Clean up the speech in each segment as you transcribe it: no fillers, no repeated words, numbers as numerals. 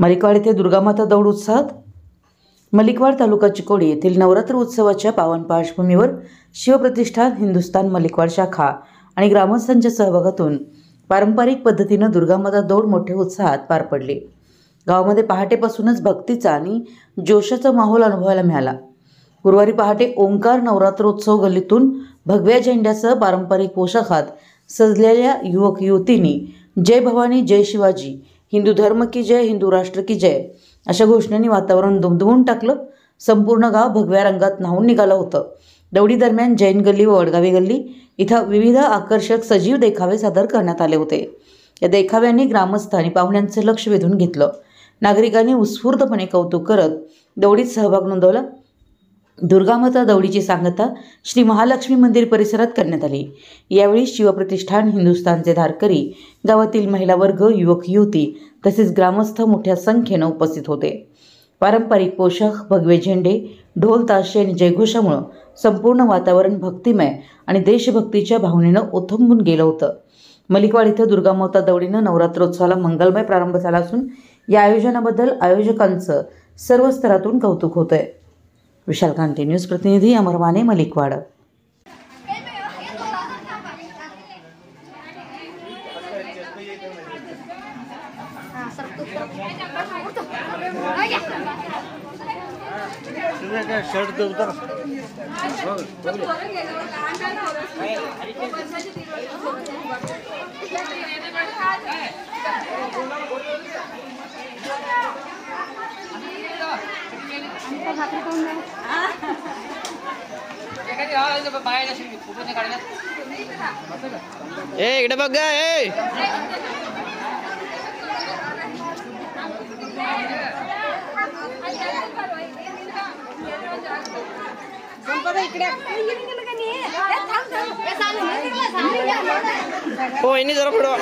मलिकवाड येथे दुर्गामाता दौड उत्साहात। मलिकवाड तालुका चिकोडी येथील नवरात्र उत्सवाच्या पावन पार्श्वभूमीवर शिवप्रतिष्ठान हिंदुस्थान मलिकवाड शाखा आणि ग्रामस्थांच्या सहभागातून पारंपरिक पद्धतीने दुर्गामाता दौड मोठ्या उत्साहात पार पडली। गावामध्ये पहाटेपासूनच भक्तीचा आणि जोशाचा माहोल अनुभवायला मिळाला। गुरुवारी पहाटे ओंकार नवरात्रोत्सव गल्लीतून भगव्या झेंड्यासह पारंपरिक पोशाखात सजलेल्या युवक युवतींनी जय भवानी जय शिवाजी, हिंदू धर्म की जय, हिंदू राष्ट्र की जय अशा घोषणांनी वातावरण दुमदुमून टाकलं। संपूर्ण गाव भगव्या रंगात न्हाऊन निघालं होतं। दौडी दरम्यान जैन गल्ली व वडगावी गल्ली इथं विविध आकर्षक सजीव देखावे सादर करण्यात आले होते। या देखाव्यांनी ग्रामस्थ आणि पाहुण्यांचे लक्ष वेधून घेतलं। नागरिकांनी उत्स्फूर्तपणे कौतुक करत दौडीत सहभाग नोंदवला। दुर्गामाता दौडीची सांगता श्री महालक्ष्मी मंदिर परिसरात करण्यात आली। यावेळी शिवप्रतिष्ठान हिंदुस्थानचे धारकरी, गावातील महिला वर्ग, युवक युवती तसेच ग्रामस्थ मोठ्या संख्येने उपस्थित होते। पारंपरिक पोशाख, भगवे झेंडे, ढोल ताशे आणि जयघोषामुळे संपूर्ण वातावरण भक्तिमय आणि देशभक्तीच्या भावनेनं ओथंबून गेलं होतं। मलिकवाड इथं दुर्गामाता दौडीनं नवरात्रोत्सवाला मंगलमय प्रारंभ झाला असून या आयोजनाबद्दल आयोजकांचं सर्व स्तरातून कौतुक होतंय। विशाल कांटे, न्यूज प्रतिनिधी, अमर माने, मलिकवाड। शर्ट दे उतर। इकडे बघ हो इनी जरा पुढं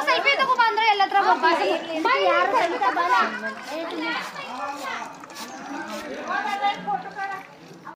selfie itu ku pandre ya letra bapak.